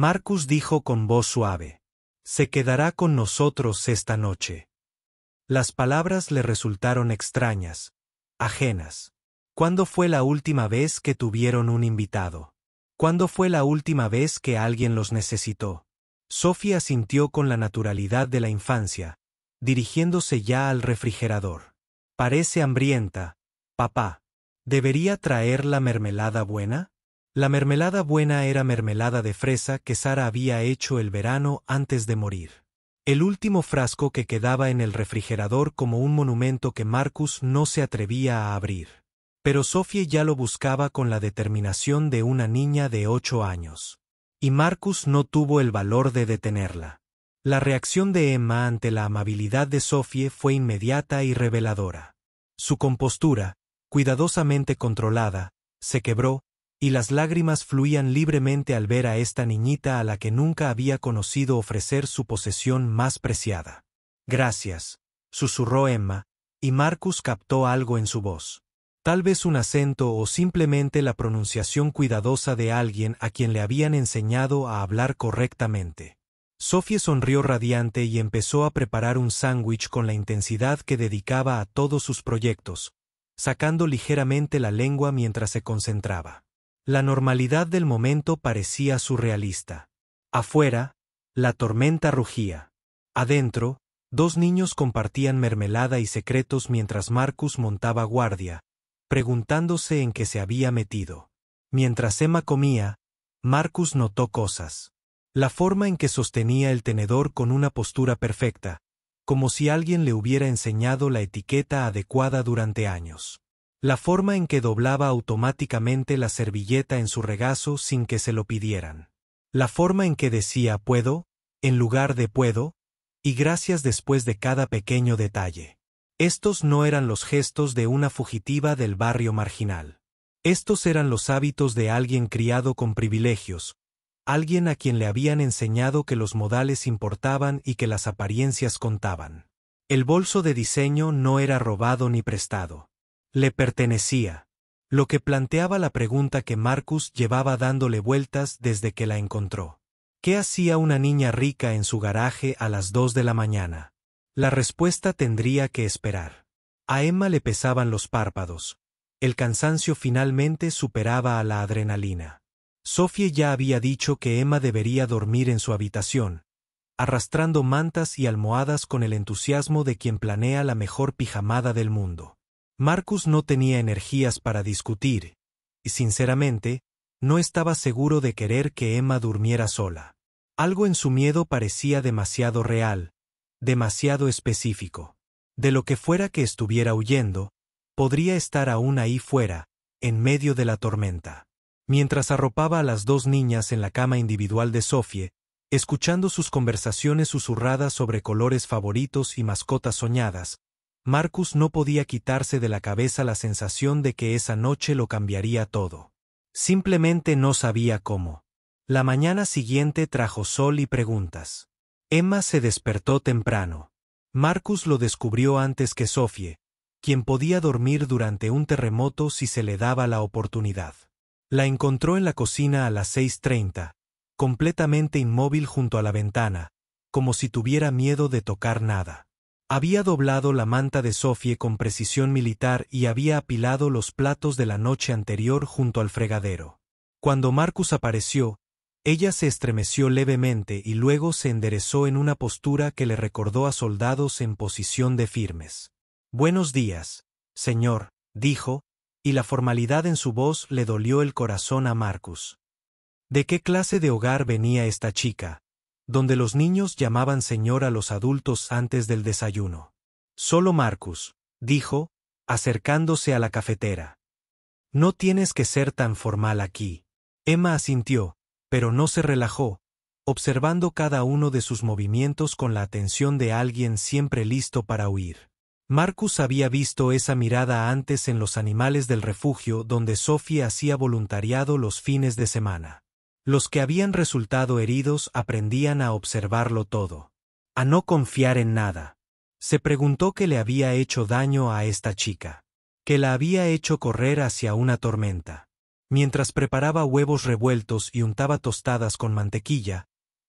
Marcus dijo con voz suave. Se quedará con nosotros esta noche. Las palabras le resultaron extrañas, ajenas. ¿Cuándo fue la última vez que tuvieron un invitado? ¿Cuándo fue la última vez que alguien los necesitó? Sophie asintió con la naturalidad de la infancia, dirigiéndose ya al refrigerador. Parece hambrienta, papá. ¿Debería traer la mermelada buena? La mermelada buena era mermelada de fresa que Sara había hecho el verano antes de morir. El último frasco que quedaba en el refrigerador como un monumento que Marcus no se atrevía a abrir. Pero Sophie ya lo buscaba con la determinación de una niña de 8 años. Y Marcus no tuvo el valor de detenerla. La reacción de Emma ante la amabilidad de Sophie fue inmediata y reveladora. Su compostura, cuidadosamente controlada, se quebró, y las lágrimas fluían libremente al ver a esta niñita a la que nunca había conocido ofrecer su posesión más preciada. Gracias, susurró Emma, y Marcus captó algo en su voz. Tal vez un acento o simplemente la pronunciación cuidadosa de alguien a quien le habían enseñado a hablar correctamente. Sophie sonrió radiante y empezó a preparar un sándwich con la intensidad que dedicaba a todos sus proyectos, sacando ligeramente la lengua mientras se concentraba. La normalidad del momento parecía surrealista. Afuera, la tormenta rugía. Adentro, 2 niños compartían mermelada y secretos mientras Marcus montaba guardia, preguntándose en qué se había metido. Mientras Emma comía, Marcus notó cosas. La forma en que sostenía el tenedor con una postura perfecta, como si alguien le hubiera enseñado la etiqueta adecuada durante años. La forma en que doblaba automáticamente la servilleta en su regazo sin que se lo pidieran. La forma en que decía puedo, en lugar de puedo, y gracias después de cada pequeño detalle. Estos no eran los gestos de una fugitiva del barrio marginal. Estos eran los hábitos de alguien criado con privilegios, alguien a quien le habían enseñado que los modales importaban y que las apariencias contaban. El bolso de diseño no era robado ni prestado. Le pertenecía. Lo que planteaba la pregunta que Marcus llevaba dándole vueltas desde que la encontró. ¿Qué hacía una niña rica en su garaje a las 2 de la mañana? La respuesta tendría que esperar. A Emma le pesaban los párpados. El cansancio finalmente superaba a la adrenalina. Sophie ya había dicho que Emma debería dormir en su habitación, arrastrando mantas y almohadas con el entusiasmo de quien planea la mejor pijamada del mundo. Marcus no tenía energías para discutir, y sinceramente, no estaba seguro de querer que Emma durmiera sola. Algo en su miedo parecía demasiado real, demasiado específico. De lo que fuera que estuviera huyendo, podría estar aún ahí fuera, en medio de la tormenta. Mientras arropaba a las 2 niñas en la cama individual de Sophie, escuchando sus conversaciones susurradas sobre colores favoritos y mascotas soñadas, Marcus no podía quitarse de la cabeza la sensación de que esa noche lo cambiaría todo. Simplemente no sabía cómo. La mañana siguiente trajo sol y preguntas. Emma se despertó temprano. Marcus lo descubrió antes que Sophie, quien podía dormir durante un terremoto si se le daba la oportunidad. La encontró en la cocina a las 6:30, completamente inmóvil junto a la ventana, como si tuviera miedo de tocar nada. Había doblado la manta de Sophie con precisión militar y había apilado los platos de la noche anterior junto al fregadero. Cuando Marcus apareció, ella se estremeció levemente y luego se enderezó en una postura que le recordó a soldados en posición de firmes. «Buenos días, señor», dijo, y la formalidad en su voz le dolió el corazón a Marcus. ¿De qué clase de hogar venía esta chica, donde los niños llamaban señor a los adultos antes del desayuno? Solo Marcus, dijo, acercándose a la cafetera. No tienes que ser tan formal aquí. Emma asintió, pero no se relajó, observando cada uno de sus movimientos con la atención de alguien siempre listo para huir. Marcus había visto esa mirada antes en los animales del refugio donde Sophie hacía voluntariado los fines de semana. Los que habían resultado heridos aprendían a observarlo todo, a no confiar en nada. Se preguntó qué le había hecho daño a esta chica, que la había hecho correr hacia una tormenta. Mientras preparaba huevos revueltos y untaba tostadas con mantequilla,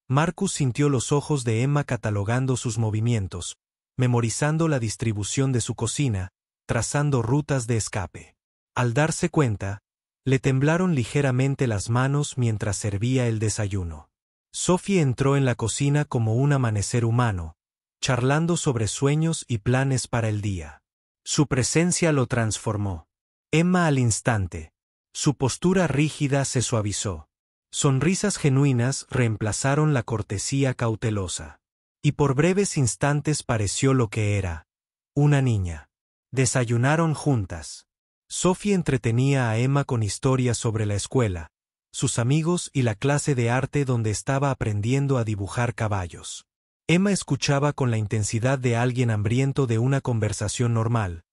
Marcus sintió los ojos de Emma catalogando sus movimientos, memorizando la distribución de su cocina, trazando rutas de escape. Al darse cuenta, le temblaron ligeramente las manos mientras servía el desayuno. Sophie entró en la cocina como un amanecer humano, charlando sobre sueños y planes para el día. Su presencia lo transformó. Emma al instante. Su postura rígida se suavizó. Sonrisas genuinas reemplazaron la cortesía cautelosa. Y por breves instantes pareció lo que era: una niña. Desayunaron juntas. Sophie entretenía a Emma con historias sobre la escuela, sus amigos y la clase de arte donde estaba aprendiendo a dibujar caballos. Emma escuchaba con la intensidad de alguien hambriento de una conversación normal,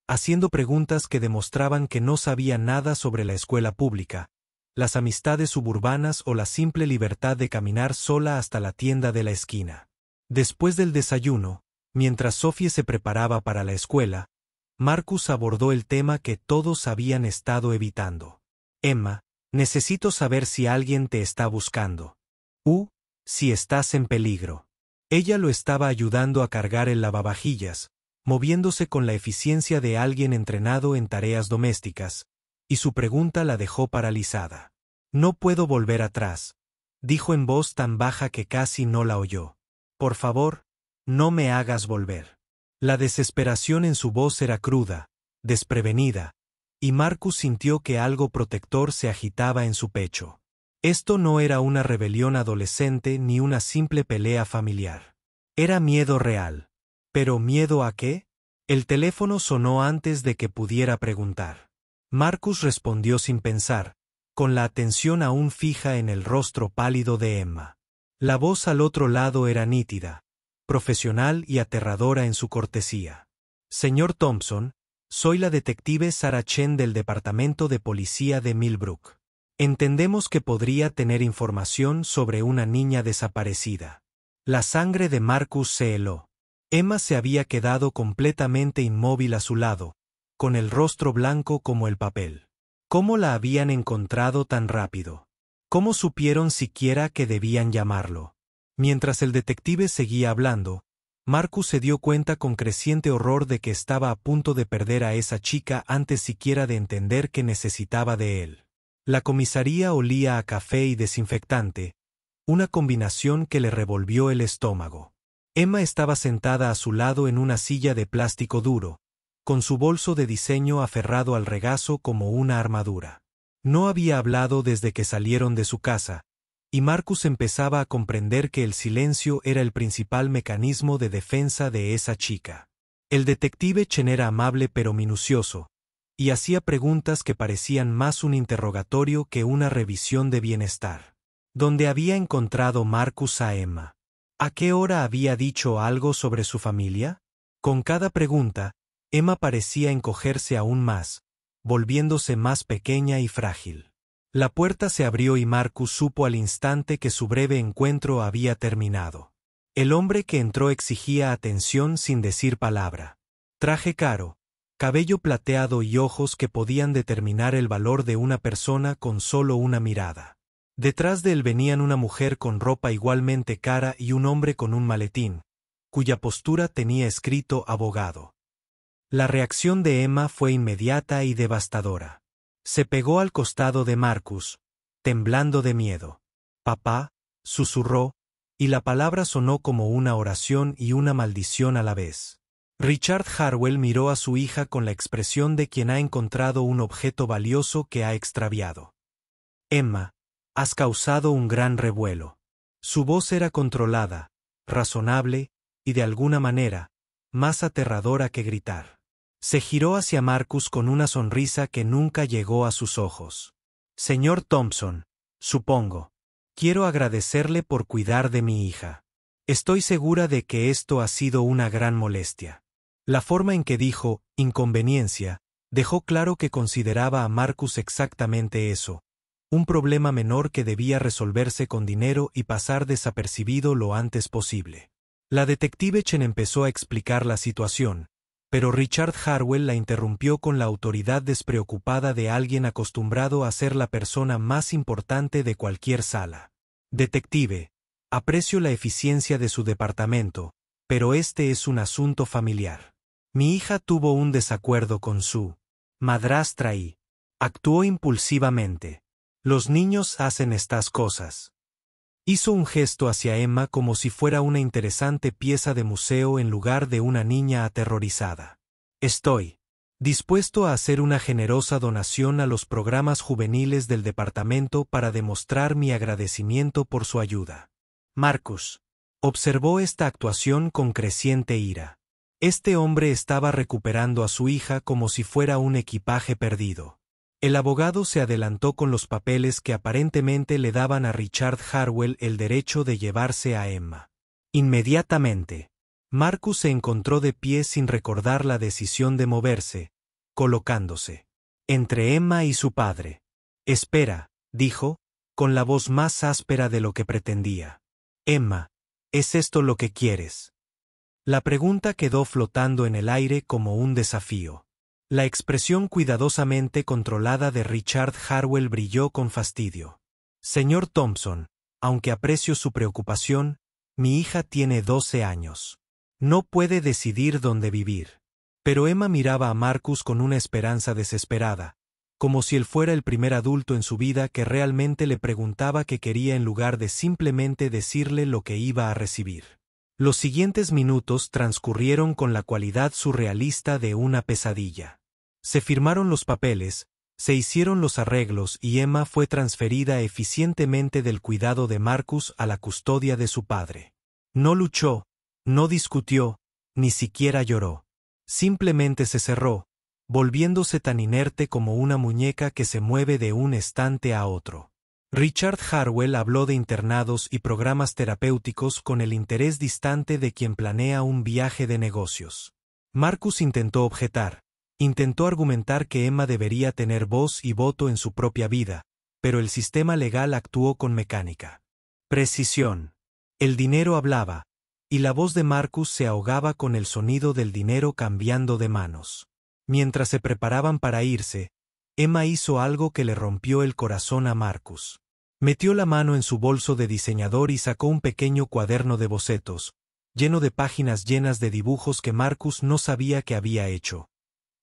haciendo preguntas que demostraban que no sabía nada sobre la escuela pública, las amistades suburbanas o la simple libertad de caminar sola hasta la tienda de la esquina. Después del desayuno, mientras Sophie se preparaba para la escuela, Marcus abordó el tema que todos habían estado evitando. Emma, necesito saber si alguien te está buscando. Si estás en peligro. Ella lo estaba ayudando a cargar el lavavajillas, moviéndose con la eficiencia de alguien entrenado en tareas domésticas, y su pregunta la dejó paralizada. No puedo volver atrás, dijo en voz tan baja que casi no la oyó. Por favor, no me hagas volver. La desesperación en su voz era cruda, desprevenida, y Marcus sintió que algo protector se agitaba en su pecho. Esto no era una rebelión adolescente ni una simple pelea familiar. Era miedo real. ¿Pero miedo a qué? El teléfono sonó antes de que pudiera preguntar. Marcus respondió sin pensar, con la atención aún fija en el rostro pálido de Emma. La voz al otro lado era nítida, profesional y aterradora en su cortesía. Señor Thompson, soy la detective Sarah Chen del Departamento de Policía de Millbrook. Entendemos que podría tener información sobre una niña desaparecida. La sangre de Marcus se heló. Emma se había quedado completamente inmóvil a su lado, con el rostro blanco como el papel. ¿Cómo la habían encontrado tan rápido? ¿Cómo supieron siquiera que debían llamarlo? Mientras el detective seguía hablando, Marcus se dio cuenta con creciente horror de que estaba a punto de perder a esa chica antes siquiera de entender que necesitaba de él. La comisaría olía a café y desinfectante, una combinación que le revolvió el estómago. Emma estaba sentada a su lado en una silla de plástico duro, con su bolso de diseño aferrado al regazo como una armadura. No había hablado desde que salieron de su casa, y Marcus empezaba a comprender que el silencio era el principal mecanismo de defensa de esa chica. El detective Chen era amable pero minucioso, y hacía preguntas que parecían más un interrogatorio que una revisión de bienestar. ¿Dónde había encontrado Marcus a Emma? ¿A qué hora había dicho algo sobre su familia? Con cada pregunta, Emma parecía encogerse aún más, volviéndose más pequeña y frágil. La puerta se abrió y Marcus supo al instante que su breve encuentro había terminado. El hombre que entró exigía atención sin decir palabra. Traje caro, cabello plateado y ojos que podían determinar el valor de una persona con solo una mirada. Detrás de él venían una mujer con ropa igualmente cara y un hombre con un maletín, cuya postura tenía escrito abogado. La reacción de Emma fue inmediata y devastadora. Se pegó al costado de Marcus, temblando de miedo. «Papá», susurró, y la palabra sonó como una oración y una maldición a la vez. Richard Harwell miró a su hija con la expresión de quien ha encontrado un objeto valioso que ha extraviado. «Emma, has causado un gran revuelo». Su voz era controlada, razonable, y de alguna manera, más aterradora que gritar. Se giró hacia Marcus con una sonrisa que nunca llegó a sus ojos. «Señor Thompson, supongo. Quiero agradecerle por cuidar de mi hija. Estoy segura de que esto ha sido una gran molestia». La forma en que dijo «inconveniencia» dejó claro que consideraba a Marcus exactamente eso, un problema menor que debía resolverse con dinero y pasar desapercibido lo antes posible. La detective Chen empezó a explicar la situación, pero Richard Harwell la interrumpió con la autoridad despreocupada de alguien acostumbrado a ser la persona más importante de cualquier sala. Detective, aprecio la eficiencia de su departamento, pero este es un asunto familiar. Mi hija tuvo un desacuerdo con su madrastra y actuó impulsivamente. Los niños hacen estas cosas. Hizo un gesto hacia Emma como si fuera una interesante pieza de museo en lugar de una niña aterrorizada. Estoy dispuesto a hacer una generosa donación a los programas juveniles del departamento para demostrar mi agradecimiento por su ayuda. Marcus observó esta actuación con creciente ira. Este hombre estaba recuperando a su hija como si fuera un equipaje perdido. El abogado se adelantó con los papeles que aparentemente le daban a Richard Harwell el derecho de llevarse a Emma. Inmediatamente, Marcus se encontró de pie sin recordar la decisión de moverse, colocándose entre Emma y su padre. Espera, dijo, con la voz más áspera de lo que pretendía. Emma, ¿es esto lo que quieres? La pregunta quedó flotando en el aire como un desafío. La expresión cuidadosamente controlada de Richard Harwell brilló con fastidio. Señor Thompson, aunque aprecio su preocupación, mi hija tiene 12 años. No puede decidir dónde vivir. Pero Emma miraba a Marcus con una esperanza desesperada, como si él fuera el primer adulto en su vida que realmente le preguntaba qué quería en lugar de simplemente decirle lo que iba a recibir. Los siguientes minutos transcurrieron con la cualidad surrealista de una pesadilla. Se firmaron los papeles, se hicieron los arreglos y Emma fue transferida eficientemente del cuidado de Marcus a la custodia de su padre. No luchó, no discutió, ni siquiera lloró. Simplemente se cerró, volviéndose tan inerte como una muñeca que se mueve de un estante a otro. Richard Harwell habló de internados y programas terapéuticos con el interés distante de quien planea un viaje de negocios. Marcus intentó objetar, intentó argumentar que Emma debería tener voz y voto en su propia vida, pero el sistema legal actuó con mecánica precisión. El dinero hablaba, y la voz de Marcus se ahogaba con el sonido del dinero cambiando de manos. Mientras se preparaban para irse, Emma hizo algo que le rompió el corazón a Marcus. Metió la mano en su bolso de diseñador y sacó un pequeño cuaderno de bocetos, lleno de páginas llenas de dibujos que Marcus no sabía que había hecho.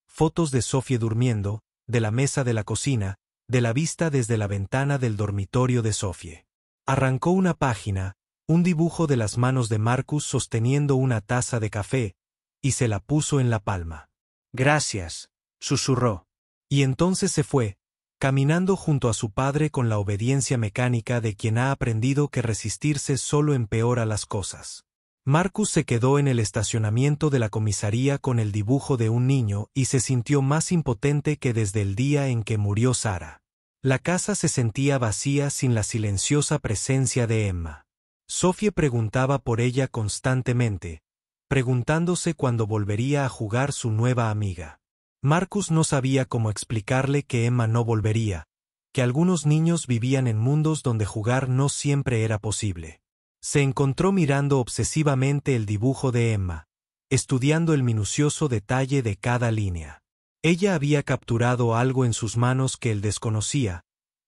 Fotos de Sophie durmiendo, de la mesa de la cocina, de la vista desde la ventana del dormitorio de Sophie. Arrancó una página, un dibujo de las manos de Marcus sosteniendo una taza de café, y se la puso en la palma. Gracias, susurró. Y entonces se fue, caminando junto a su padre con la obediencia mecánica de quien ha aprendido que resistirse solo empeora las cosas. Marcus se quedó en el estacionamiento de la comisaría con el dibujo de un niño y se sintió más impotente que desde el día en que murió Sarah. La casa se sentía vacía sin la silenciosa presencia de Emma. Sophie preguntaba por ella constantemente, preguntándose cuándo volvería a jugar su nueva amiga. Marcus no sabía cómo explicarle que Emma no volvería, que algunos niños vivían en mundos donde jugar no siempre era posible. Se encontró mirando obsesivamente el dibujo de Emma, estudiando el minucioso detalle de cada línea. Ella había capturado algo en sus manos que él desconocía,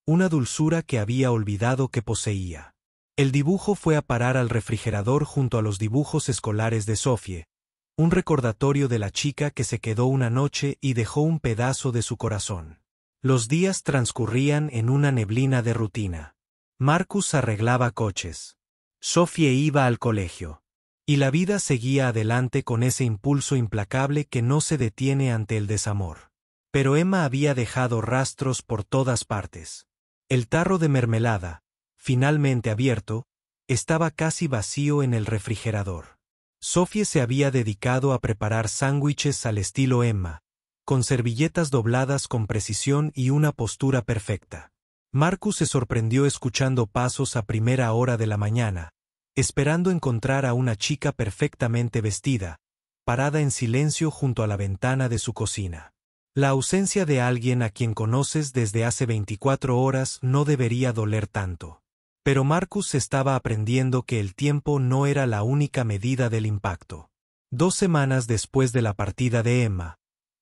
una dulzura que había olvidado que poseía. El dibujo fue a parar al refrigerador junto a los dibujos escolares de Sophie, un recordatorio de la chica que se quedó una noche y dejó un pedazo de su corazón. Los días transcurrían en una neblina de rutina. Marcus arreglaba coches. Sophie iba al colegio. Y la vida seguía adelante con ese impulso implacable que no se detiene ante el desamor. Pero Emma había dejado rastros por todas partes. El tarro de mermelada, finalmente abierto, estaba casi vacío en el refrigerador. Sophie se había dedicado a preparar sándwiches al estilo Emma, con servilletas dobladas con precisión y una postura perfecta. Marcus se sorprendió escuchando pasos a primera hora de la mañana, esperando encontrar a una chica perfectamente vestida, parada en silencio junto a la ventana de su cocina. La ausencia de alguien a quien conoces desde hace 24 horas no debería doler tanto. Pero Marcus estaba aprendiendo que el tiempo no era la única medida del impacto. 2 semanas después de la partida de Emma,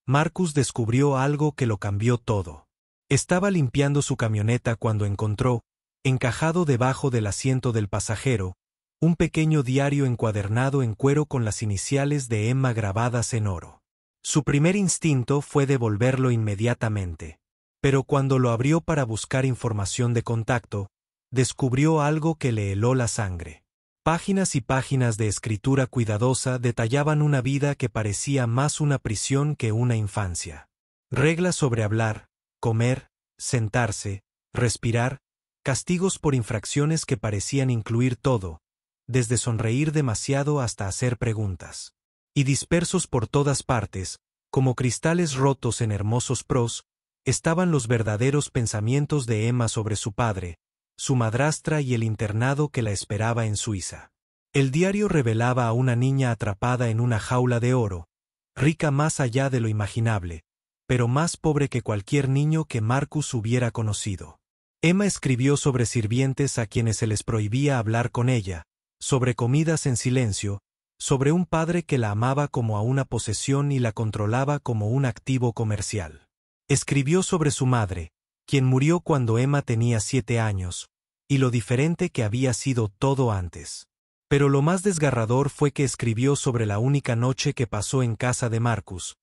Marcus descubrió algo que lo cambió todo. Estaba limpiando su camioneta cuando encontró, encajado debajo del asiento del pasajero, un pequeño diario encuadernado en cuero con las iniciales de Emma grabadas en oro. Su primer instinto fue devolverlo inmediatamente. Pero cuando lo abrió para buscar información de contacto, descubrió algo que le heló la sangre. Páginas y páginas de escritura cuidadosa detallaban una vida que parecía más una prisión que una infancia. Reglas sobre hablar, comer, sentarse, respirar, castigos por infracciones que parecían incluir todo, desde sonreír demasiado hasta hacer preguntas. Y dispersos por todas partes, como cristales rotos en hermosos pros, estaban los verdaderos pensamientos de Emma sobre su padre, su madrastra y el internado que la esperaba en Suiza. El diario revelaba a una niña atrapada en una jaula de oro, rica más allá de lo imaginable, pero más pobre que cualquier niño que Marcus hubiera conocido. Emma escribió sobre sirvientes a quienes se les prohibía hablar con ella, sobre comidas en silencio, sobre un padre que la amaba como a una posesión y la controlaba como un activo comercial. Escribió sobre su madre, quien murió cuando Emma tenía 7 años, y lo diferente que había sido todo antes. Pero lo más desgarrador fue que escribió sobre la única noche que pasó en casa de Marcus,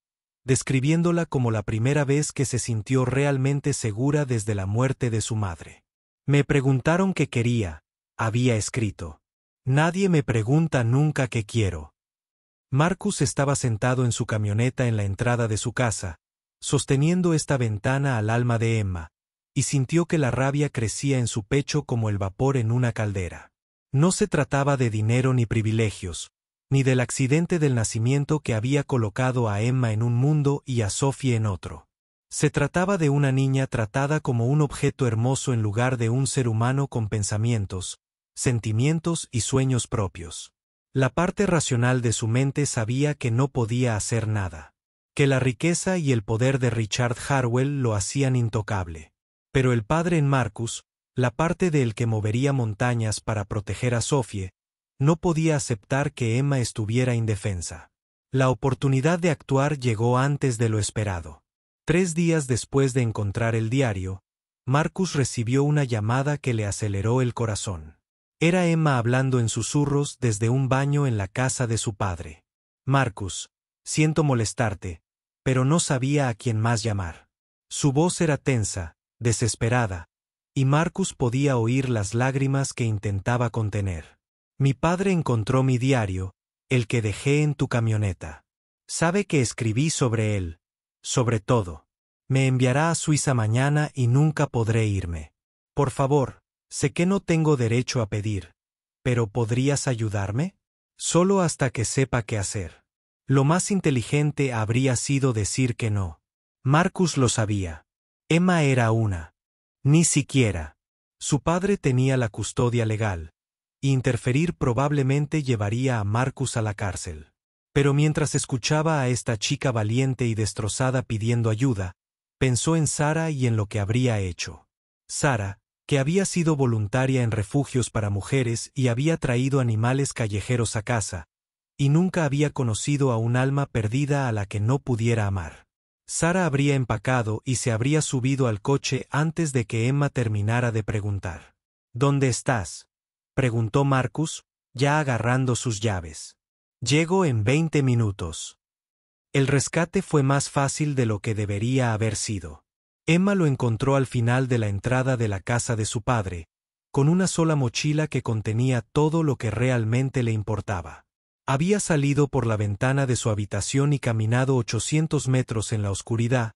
describiéndola como la primera vez que se sintió realmente segura desde la muerte de su madre. Me preguntaron qué quería, había escrito. Nadie me pregunta nunca qué quiero. Marcus estaba sentado en su camioneta en la entrada de su casa, sosteniendo esta ventana al alma de Emma, y sintió que la rabia crecía en su pecho como el vapor en una caldera. No se trataba de dinero ni privilegios, ni del accidente del nacimiento que había colocado a Emma en un mundo y a Sophie en otro. Se trataba de una niña tratada como un objeto hermoso en lugar de un ser humano con pensamientos, sentimientos y sueños propios. La parte racional de su mente sabía que no podía hacer nada, que la riqueza y el poder de Richard Harwell lo hacían intocable. Pero el padre en Marcus, la parte de él que movería montañas para proteger a Sophie, no podía aceptar que Emma estuviera indefensa. La oportunidad de actuar llegó antes de lo esperado. 3 días después de encontrar el diario, Marcus recibió una llamada que le aceleró el corazón. Era Emma hablando en susurros desde un baño en la casa de su padre. Marcus, siento molestarte, pero no sabía a quién más llamar. Su voz era tensa, desesperada, y Marcus podía oír las lágrimas que intentaba contener. Mi padre encontró mi diario, el que dejé en tu camioneta. Sabe que escribí sobre él, sobre todo. Me enviará a Suiza mañana y nunca podré irme. Por favor, sé que no tengo derecho a pedir, pero ¿podrías ayudarme? Solo hasta que sepa qué hacer. Lo más inteligente habría sido decir que no. Marcus lo sabía. Emma era una. Ni siquiera. Su padre tenía la custodia legal. Interferir probablemente llevaría a Marcus a la cárcel. Pero mientras escuchaba a esta chica valiente y destrozada pidiendo ayuda, pensó en Sara y en lo que habría hecho. Sara, que había sido voluntaria en refugios para mujeres y había traído animales callejeros a casa, y nunca había conocido a un alma perdida a la que no pudiera amar. Sara habría empacado y se habría subido al coche antes de que Emma terminara de preguntar. ¿Dónde estás?, preguntó Marcus, ya agarrando sus llaves. Llego en 20 minutos. El rescate fue más fácil de lo que debería haber sido. Emma lo encontró al final de la entrada de la casa de su padre, con una sola mochila que contenía todo lo que realmente le importaba. Había salido por la ventana de su habitación y caminado 800 metros en la oscuridad,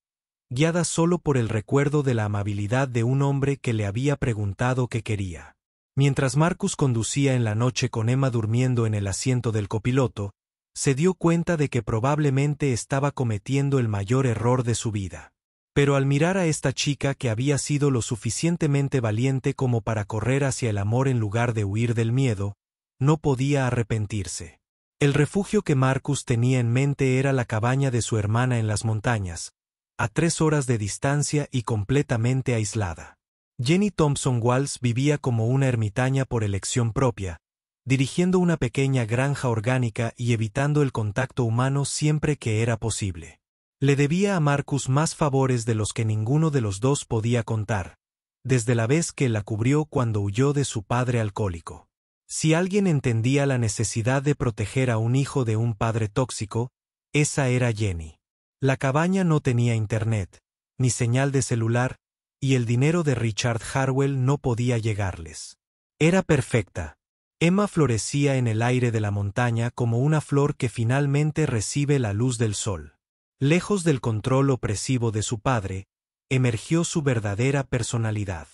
guiada solo por el recuerdo de la amabilidad de un hombre que le había preguntado qué quería. Mientras Marcus conducía en la noche con Emma durmiendo en el asiento del copiloto, se dio cuenta de que probablemente estaba cometiendo el mayor error de su vida. Pero al mirar a esta chica que había sido lo suficientemente valiente como para correr hacia el amor en lugar de huir del miedo, no podía arrepentirse. El refugio que Marcus tenía en mente era la cabaña de su hermana en las montañas, a 3 horas de distancia y completamente aislada. Jenny Thompson Walls vivía como una ermitaña por elección propia, dirigiendo una pequeña granja orgánica y evitando el contacto humano siempre que era posible. Le debía a Marcus más favores de los que ninguno de los dos podía contar, desde la vez que la cubrió cuando huyó de su padre alcohólico. Si alguien entendía la necesidad de proteger a un hijo de un padre tóxico, esa era Jenny. La cabaña no tenía internet, ni señal de celular, y el dinero de Richard Harwell no podía llegarles. Era perfecta. Emma florecía en el aire de la montaña como una flor que finalmente recibe la luz del sol. Lejos del control opresivo de su padre, emergió su verdadera personalidad.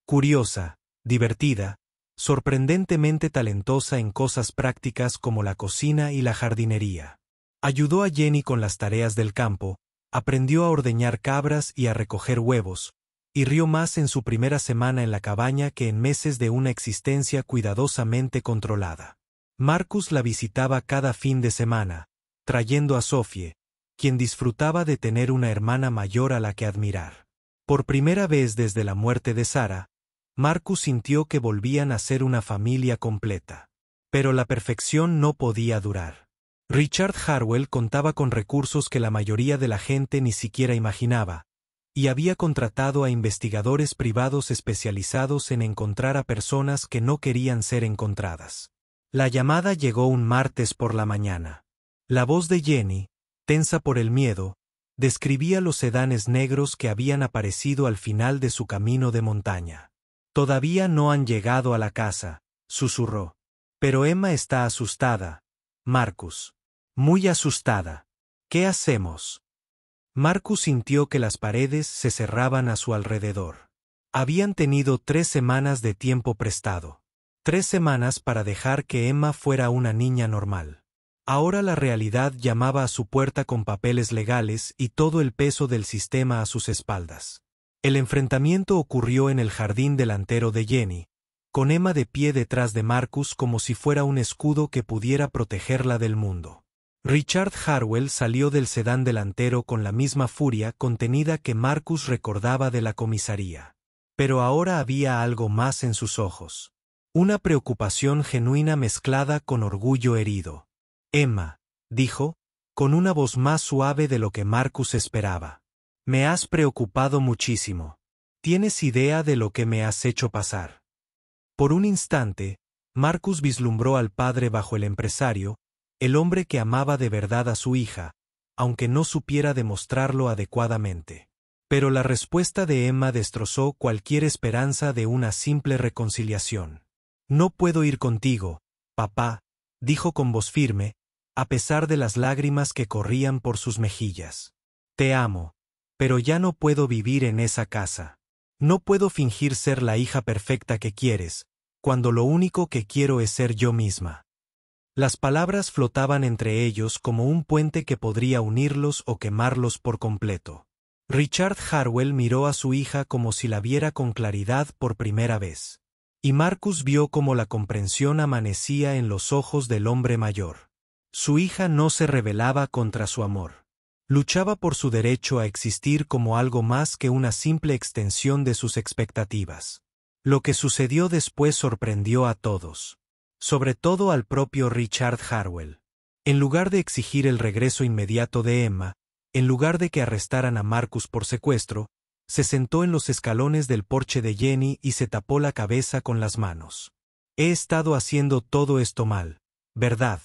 Curiosa, divertida, sorprendentemente talentosa en cosas prácticas como la cocina y la jardinería. Ayudó a Jenny con las tareas del campo, aprendió a ordeñar cabras y a recoger huevos, y rió más en su primera semana en la cabaña que en meses de una existencia cuidadosamente controlada. Marcus la visitaba cada fin de semana, trayendo a Sophie, quien disfrutaba de tener una hermana mayor a la que admirar. Por primera vez desde la muerte de Sarah, Marcus sintió que volvían a ser una familia completa. Pero la perfección no podía durar. Richard Harwell contaba con recursos que la mayoría de la gente ni siquiera imaginaba, y había contratado a investigadores privados especializados en encontrar a personas que no querían ser encontradas. La llamada llegó un martes por la mañana. La voz de Jenny, tensa por el miedo, describía los sedanes negros que habían aparecido al final de su camino de montaña. «Todavía no han llegado a la casa», susurró. «Pero Emma está asustada, Marcus. Muy asustada. ¿Qué hacemos?» Marcus sintió que las paredes se cerraban a su alrededor. Habían tenido 3 semanas de tiempo prestado. 3 semanas para dejar que Emma fuera una niña normal. Ahora la realidad llamaba a su puerta con papeles legales y todo el peso del sistema a sus espaldas. El enfrentamiento ocurrió en el jardín delantero de Jenny, con Emma de pie detrás de Marcus como si fuera un escudo que pudiera protegerla del mundo. Richard Harwell salió del sedán delantero con la misma furia contenida que Marcus recordaba de la comisaría. Pero ahora había algo más en sus ojos. Una preocupación genuina mezclada con orgullo herido. «Emma», dijo, con una voz más suave de lo que Marcus esperaba. «Me has preocupado muchísimo. ¿Tienes idea de lo que me has hecho pasar?» Por un instante, Marcus vislumbró al padre bajo el empresario, el hombre que amaba de verdad a su hija, aunque no supiera demostrarlo adecuadamente. Pero la respuesta de Emma destrozó cualquier esperanza de una simple reconciliación. «No puedo ir contigo, papá», dijo con voz firme, a pesar de las lágrimas que corrían por sus mejillas. «Te amo, pero ya no puedo vivir en esa casa. No puedo fingir ser la hija perfecta que quieres, cuando lo único que quiero es ser yo misma». Las palabras flotaban entre ellos como un puente que podría unirlos o quemarlos por completo. Richard Harwell miró a su hija como si la viera con claridad por primera vez. Y Marcus vio cómo la comprensión amanecía en los ojos del hombre mayor. Su hija no se rebelaba contra su amor. Luchaba por su derecho a existir como algo más que una simple extensión de sus expectativas. Lo que sucedió después sorprendió a todos. Sobre todo al propio Richard Harwell. En lugar de exigir el regreso inmediato de Emma, en lugar de que arrestaran a Marcus por secuestro, se sentó en los escalones del porche de Jenny y se tapó la cabeza con las manos. «He estado haciendo todo esto mal, ¿verdad?»,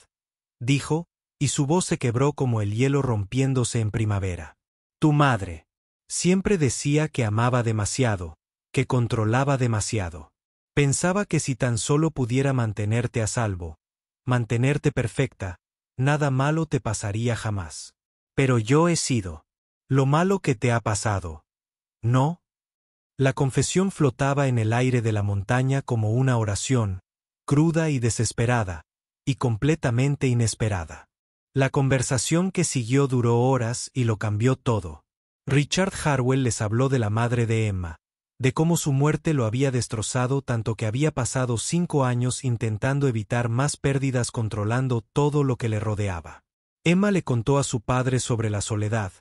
dijo, y su voz se quebró como el hielo rompiéndose en primavera. «Tu madre. Siempre decía que amaba demasiado, que controlaba demasiado. Pensaba que si tan solo pudiera mantenerte a salvo, mantenerte perfecta, nada malo te pasaría jamás. Pero yo he sido lo malo que te ha pasado, ¿no?». La confesión flotaba en el aire de la montaña como una oración, cruda y desesperada, y completamente inesperada. La conversación que siguió duró horas y lo cambió todo. Richard Harwell les habló de la madre de Emma, de cómo su muerte lo había destrozado tanto que había pasado 5 años intentando evitar más pérdidas controlando todo lo que le rodeaba. Emma le contó a su padre sobre la soledad,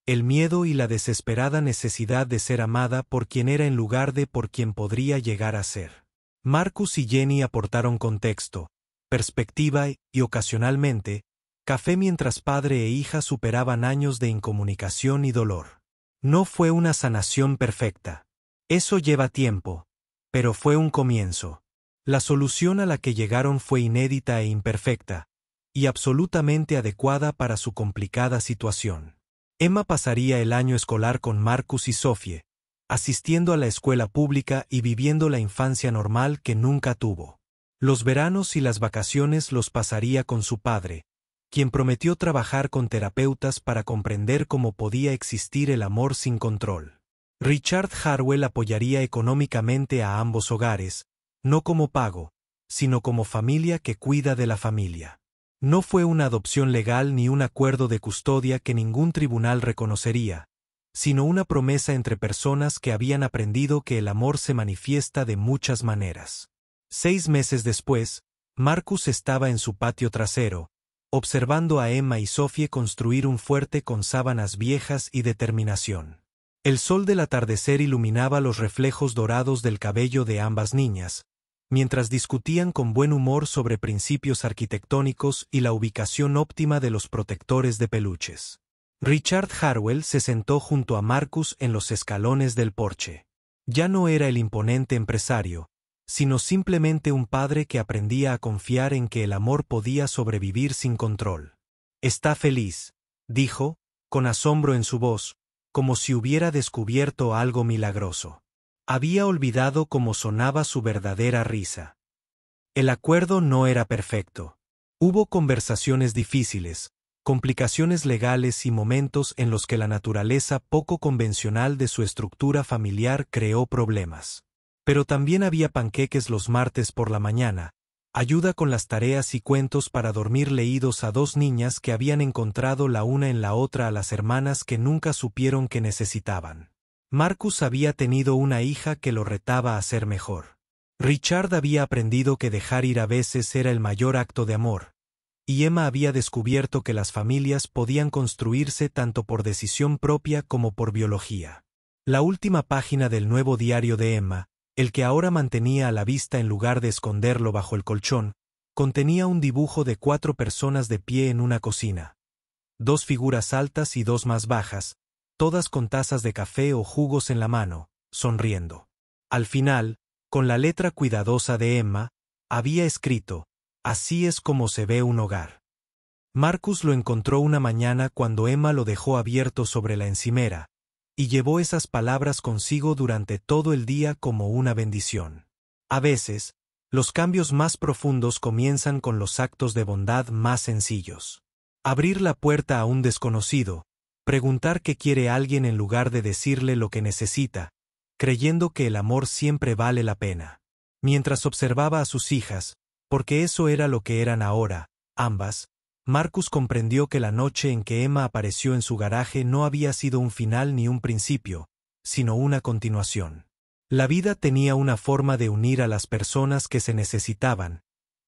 el miedo y la desesperada necesidad de ser amada por quien era en lugar de por quien podría llegar a ser. Marcus y Jenny aportaron contexto, perspectiva y, ocasionalmente, café mientras padre e hija superaban años de incomunicación y dolor. No fue una sanación perfecta. Eso lleva tiempo, pero fue un comienzo. La solución a la que llegaron fue inédita e imperfecta, y absolutamente adecuada para su complicada situación. Emma pasaría el año escolar con Marcus y Sophie, asistiendo a la escuela pública y viviendo la infancia normal que nunca tuvo. Los veranos y las vacaciones los pasaría con su padre, quien prometió trabajar con terapeutas para comprender cómo podía existir el amor sin control. Richard Harwell apoyaría económicamente a ambos hogares, no como pago, sino como familia que cuida de la familia. No fue una adopción legal ni un acuerdo de custodia que ningún tribunal reconocería, sino una promesa entre personas que habían aprendido que el amor se manifiesta de muchas maneras. 6 meses después, Marcus estaba en su patio trasero, observando a Emma y Sophie construir un fuerte con sábanas viejas y determinación. El sol del atardecer iluminaba los reflejos dorados del cabello de ambas niñas, mientras discutían con buen humor sobre principios arquitectónicos y la ubicación óptima de los protectores de peluches. Richard Harwell se sentó junto a Marcus en los escalones del porche. Ya no era el imponente empresario, sino simplemente un padre que aprendía a confiar en que el amor podía sobrevivir sin control. «Está feliz», dijo, con asombro en su voz, como si hubiera descubierto algo milagroso. Había olvidado cómo sonaba su verdadera risa. El acuerdo no era perfecto. Hubo conversaciones difíciles, complicaciones legales y momentos en los que la naturaleza poco convencional de su estructura familiar creó problemas. Pero también había panqueques los martes por la mañana, ayuda con las tareas y cuentos para dormir leídos a 2 niñas que habían encontrado la una en la otra a las hermanas que nunca supieron que necesitaban. Marcus había tenido una hija que lo retaba a ser mejor. Richard había aprendido que dejar ir a veces era el mayor acto de amor, y Emma había descubierto que las familias podían construirse tanto por decisión propia como por biología. La última página del nuevo diario de Emma, el que ahora mantenía a la vista en lugar de esconderlo bajo el colchón, contenía un dibujo de 4 personas de pie en una cocina. 2 figuras altas y 2 más bajas, todas con tazas de café o jugos en la mano, sonriendo. Al final, con la letra cuidadosa de Emma, había escrito: «Así es como se ve un hogar». Marcus lo encontró una mañana cuando Emma lo dejó abierto sobre la encimera, y llevó esas palabras consigo durante todo el día como una bendición. A veces, los cambios más profundos comienzan con los actos de bondad más sencillos. Abrir la puerta a un desconocido, preguntar qué quiere alguien en lugar de decirle lo que necesita, creyendo que el amor siempre vale la pena. Mientras observaba a sus hijas, porque eso era lo que eran ahora, ambas, Marcus comprendió que la noche en que Emma apareció en su garaje no había sido un final ni un principio, sino una continuación. La vida tenía una forma de unir a las personas que se necesitaban,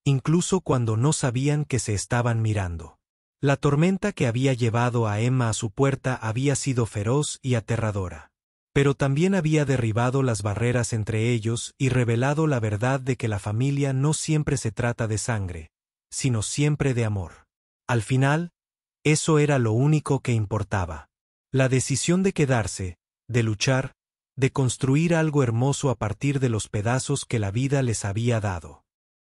incluso cuando no sabían que se estaban mirando. La tormenta que había llevado a Emma a su puerta había sido feroz y aterradora. Pero también había derribado las barreras entre ellos y revelado la verdad de que la familia no siempre se trata de sangre, sino siempre de amor. Al final, eso era lo único que importaba. La decisión de quedarse, de luchar, de construir algo hermoso a partir de los pedazos que la vida les había dado.